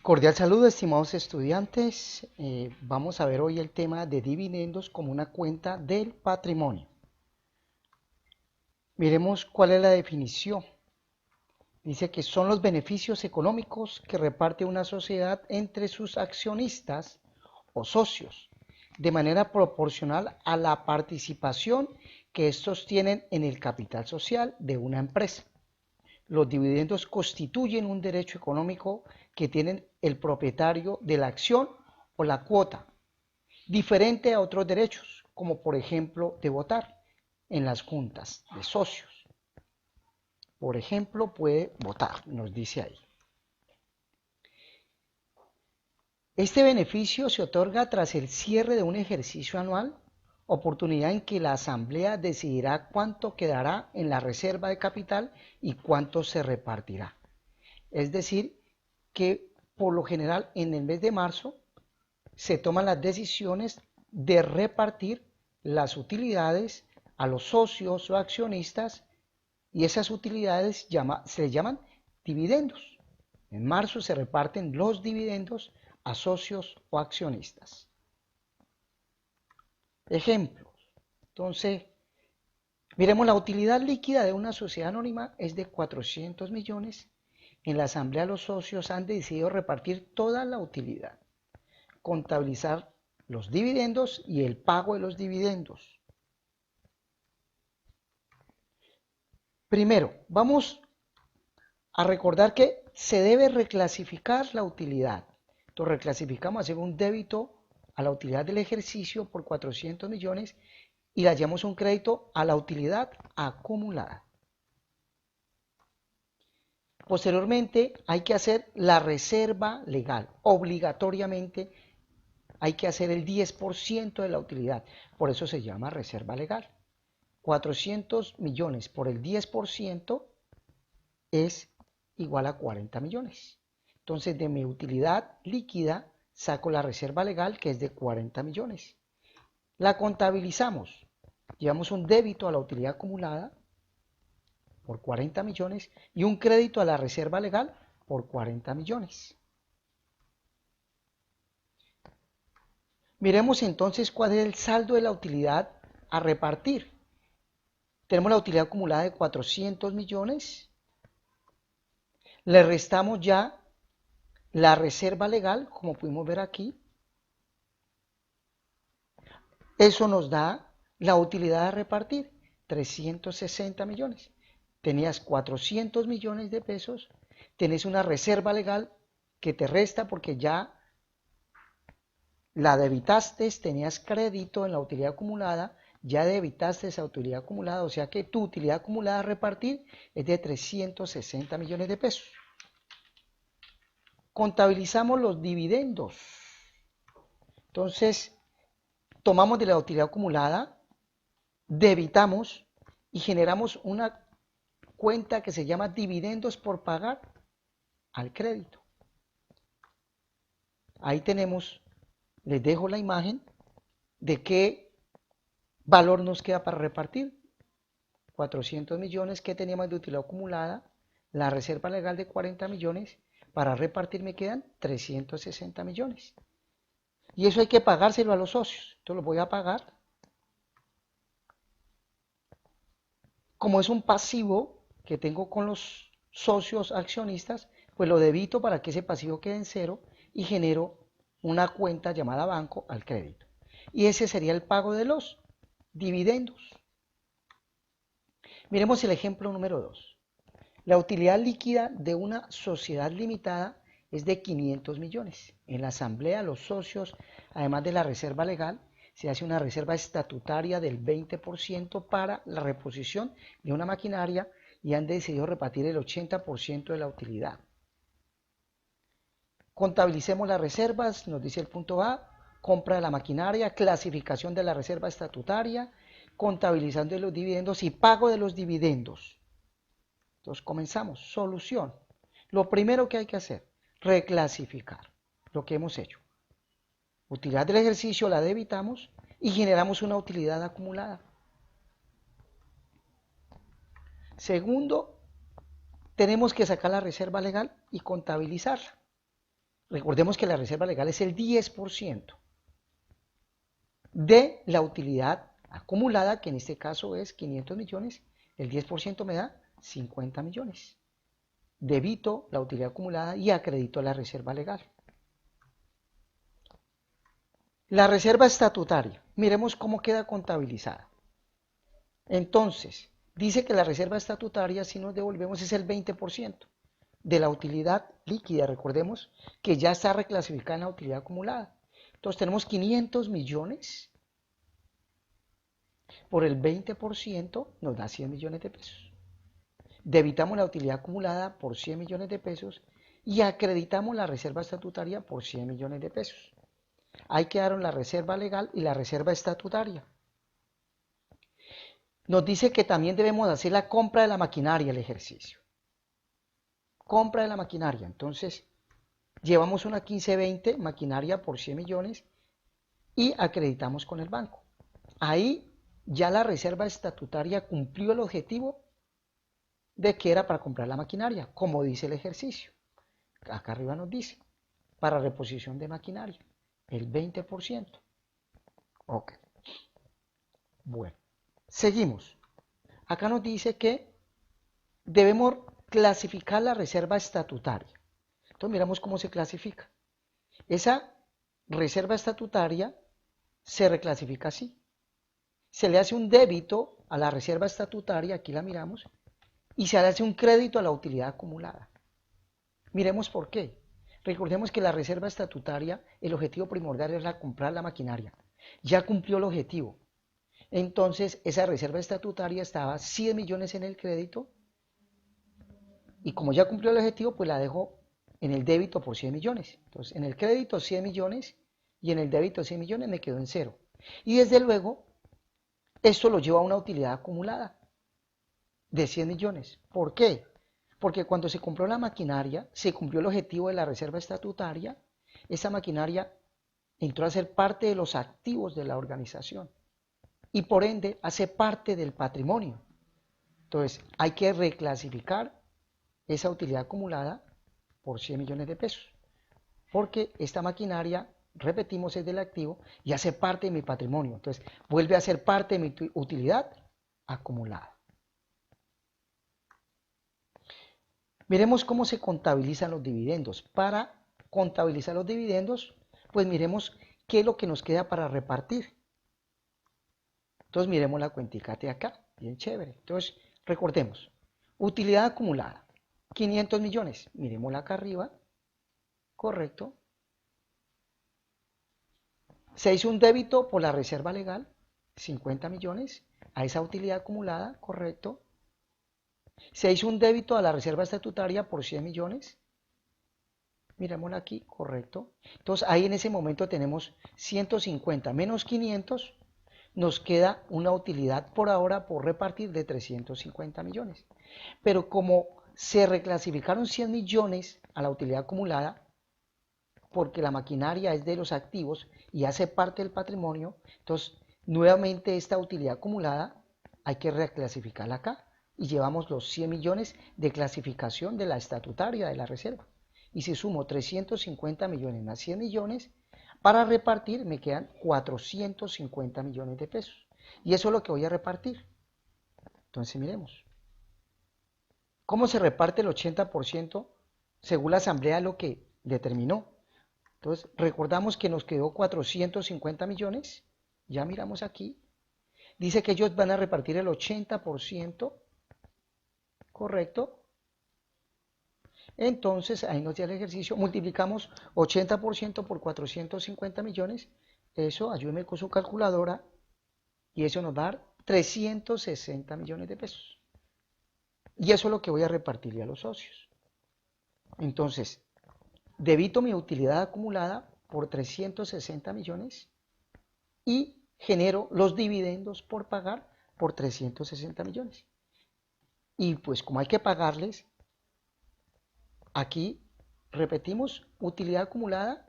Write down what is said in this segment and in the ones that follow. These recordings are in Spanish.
Cordial saludo, estimados estudiantes. Vamos a ver hoy el tema de dividendos como una cuenta del patrimonio. Miremos cuál es la definición. Dice que son los beneficios económicos que reparte una sociedad entre sus accionistas o socios, de manera proporcional a la participación que estos tienen en el capital social de una empresa. Los dividendos constituyen un derecho económico que tiene el propietario de la acción o la cuota, diferente a otros derechos, como por ejemplo de votar en las juntas de socios. Por ejemplo, puede votar, nos dice ahí. Este beneficio se otorga tras el cierre de un ejercicio anual, oportunidad en que la Asamblea decidirá cuánto quedará en la reserva de capital y cuánto se repartirá. Es decir, que por lo general en el mes de marzo se toman las decisiones de repartir las utilidades a los socios o accionistas y esas utilidades se les llaman dividendos. En marzo se reparten los dividendos a socios o accionistas. Ejemplos. Entonces, miremos, la utilidad líquida de una sociedad anónima es de 400 millones. En la asamblea los socios han decidido repartir toda la utilidad, contabilizar los dividendos y el pago de los dividendos. Primero, vamos a recordar que se debe reclasificar la utilidad. Entonces reclasificamos, hacemos un débito a la utilidad del ejercicio por 400 millones y le hallamos un crédito a la utilidad acumulada. Posteriormente hay que hacer la reserva legal. Obligatoriamente hay que hacer el 10% de la utilidad. Por eso se llama reserva legal. 400 millones por el 10% es igual a 40 millones. Entonces de mi utilidad líquida saco la reserva legal, que es de 40 millones. La contabilizamos. Llevamos un débito a la utilidad acumulada por 40 millones y un crédito a la reserva legal por 40 millones. Miremos entonces cuál es el saldo de la utilidad a repartir. Tenemos la utilidad acumulada de 400 millones. Le restamos ya la reserva legal, como pudimos ver aquí. Eso nos da la utilidad a repartir, 360 millones. Tenías 400 millones de pesos, tenés una reserva legal que te resta porque ya la debitaste, tenías crédito en la utilidad acumulada, ya debitaste esa utilidad acumulada, o sea que tu utilidad acumulada a repartir es de 360 millones de pesos. Contabilizamos los dividendos. Entonces, tomamos de la utilidad acumulada, debitamos y generamos una cuenta que se llama dividendos por pagar al crédito. Ahí tenemos, les dejo la imagen de qué valor nos queda para repartir. 400 millones que teníamos de utilidad acumulada, la reserva legal de 40 millones, para repartir me quedan 360 millones. Y eso hay que pagárselo a los socios. Entonces lo voy a pagar. Como es un pasivo que tengo con los socios accionistas, pues lo debito para que ese pasivo quede en cero y genero una cuenta llamada banco al crédito. Y ese sería el pago de los dividendos. Miremos el ejemplo número 2. La utilidad líquida de una sociedad limitada es de 500 millones. En la asamblea los socios, además de la reserva legal, se hace una reserva estatutaria del 20% para la reposición de una maquinaria y han decidido repartir el 80% de la utilidad. Contabilicemos las reservas, nos dice el punto A, compra de la maquinaria, clasificación de la reserva estatutaria, contabilizando los dividendos y pago de los dividendos. Entonces comenzamos, solución. Lo primero que hay que hacer, reclasificar lo que hemos hecho. Utilidad del ejercicio la debitamos y generamos una utilidad acumulada. Segundo, tenemos que sacar la reserva legal y contabilizarla. Recordemos que la reserva legal es el 10% de la utilidad acumulada, que en este caso es 500 millones, el 10% me da 50 millones. Debito la utilidad acumulada y acredito la reserva legal. La reserva estatutaria, miremos cómo queda contabilizada. Entonces, dice que la reserva estatutaria, si nos devolvemos, es el 20% de la utilidad líquida. Recordemos que ya está reclasificada en la utilidad acumulada. Entonces tenemos 500 millones por el 20% nos da 100 millones de pesos. Debitamos la utilidad acumulada por 100 millones de pesos y acreditamos la reserva estatutaria por 100 millones de pesos. Ahí quedaron la reserva legal y la reserva estatutaria. Nos dice que también debemos hacer la compra de la maquinaria, el ejercicio. Compra de la maquinaria. Entonces, llevamos una 1520 maquinaria por 100 millones y acreditamos con el banco. Ahí ya la reserva estatutaria cumplió el objetivo de que era para comprar la maquinaria, como dice el ejercicio. Acá arriba nos dice, para reposición de maquinaria, el 20%. Ok. Bueno, seguimos. Acá nos dice que debemos clasificar la reserva estatutaria. Entonces miramos cómo se clasifica. Esa reserva estatutaria se reclasifica así. Se le hace un débito a la reserva estatutaria, aquí la miramos, y se le hace un crédito a la utilidad acumulada. Miremos por qué. Recordemos que la reserva estatutaria, el objetivo primordial era comprar la maquinaria. Ya cumplió el objetivo. Entonces, esa reserva estatutaria estaba 100 millones en el crédito y como ya cumplió el objetivo, pues la dejo en el débito por 100 millones. Entonces, en el crédito 100 millones y en el débito 100 millones me quedo en cero. Y desde luego, esto lo lleva a una utilidad acumulada de 100 millones. ¿Por qué? Porque cuando se compró la maquinaria, se cumplió el objetivo de la reserva estatutaria, esa maquinaria entró a ser parte de los activos de la organización y por ende hace parte del patrimonio. Entonces hay que reclasificar esa utilidad acumulada por 100 millones de pesos, porque esta maquinaria, repetimos, es del activo y hace parte de mi patrimonio. Entonces vuelve a ser parte de mi utilidad acumulada. Miremos cómo se contabilizan los dividendos. Para contabilizar los dividendos, pues miremos qué es lo que nos queda para repartir. Entonces miremos la cuentica de acá, bien chévere. Entonces recordemos, utilidad acumulada, 500 millones. Miremosla acá arriba, correcto. Se hizo un débito por la reserva legal, 50 millones, a esa utilidad acumulada, correcto. Se hizo un débito a la reserva estatutaria por 100 millones. Miremosla aquí, correcto. Entonces ahí en ese momento tenemos 150 menos 500, nos queda una utilidad por ahora por repartir de 350 millones. Pero como se reclasificaron 100 millones a la utilidad acumulada, porque la maquinaria es de los activos y hace parte del patrimonio, entonces nuevamente esta utilidad acumulada hay que reclasificarla acá y llevamos los 100 millones de clasificación de la estatutaria de la reserva. Y si sumo 350 millones más 100 millones, para repartir me quedan 450 millones de pesos. Y eso es lo que voy a repartir. Entonces miremos. ¿Cómo se reparte el 80% según la asamblea lo que determinó? Entonces recordamos que nos quedó 450 millones. Ya miramos aquí. Dice que ellos van a repartir el 80%. ¿Correcto? Entonces, ahí nos da el ejercicio, multiplicamos 80% por 450 millones, eso, ayúdeme con su calculadora, y eso nos da 360 millones de pesos. Y eso es lo que voy a repartirle a los socios. Entonces, debito mi utilidad acumulada por 360 millones y genero los dividendos por pagar por 360 millones. Y pues como hay que pagarles, aquí repetimos utilidad acumulada,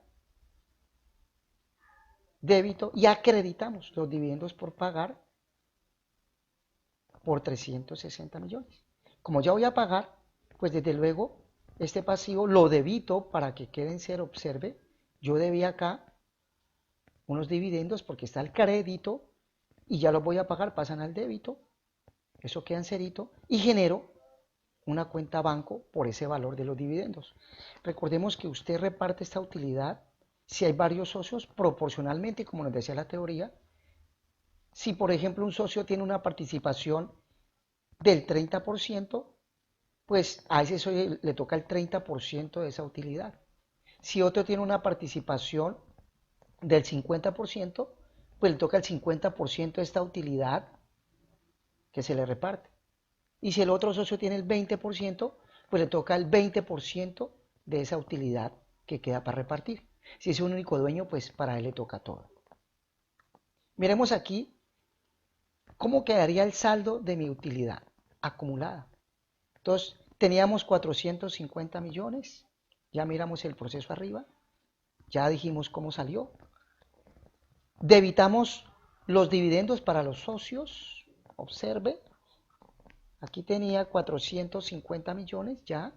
débito y acreditamos los dividendos por pagar por 360 millones. Como ya voy a pagar, pues desde luego este pasivo lo debito para que quede en cero. Observe, yo debía acá unos dividendos porque está el crédito y ya los voy a pagar, pasan al débito, eso queda en cerito y genero una cuenta banco por ese valor de los dividendos. Recordemos que usted reparte esta utilidad si hay varios socios proporcionalmente, como nos decía la teoría. Si por ejemplo un socio tiene una participación del 30%, pues a ese socio le toca el 30% de esa utilidad. Si otro tiene una participación del 50%, pues le toca el 50% de esta utilidad que se le reparte. Y si el otro socio tiene el 20%, pues le toca el 20% de esa utilidad que queda para repartir. Si es un único dueño, pues para él le toca todo. Miremos aquí cómo quedaría el saldo de mi utilidad acumulada. Entonces, teníamos 450 millones, ya miramos el proceso arriba, ya dijimos cómo salió. Debitamos los dividendos para los socios, observe, aquí tenía 450 millones ya,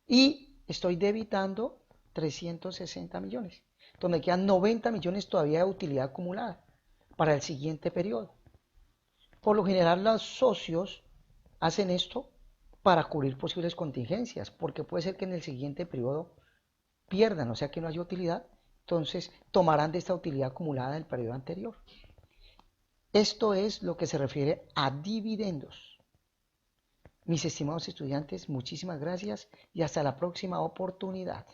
y estoy debitando 360 millones. Entonces me quedan 90 millones todavía de utilidad acumulada para el siguiente periodo. Por lo general los socios hacen esto para cubrir posibles contingencias, porque puede ser que en el siguiente periodo pierdan, o sea que no haya utilidad, entonces tomarán de esta utilidad acumulada del periodo anterior. Esto es lo que se refiere a dividendos. Mis estimados estudiantes, muchísimas gracias y hasta la próxima oportunidad.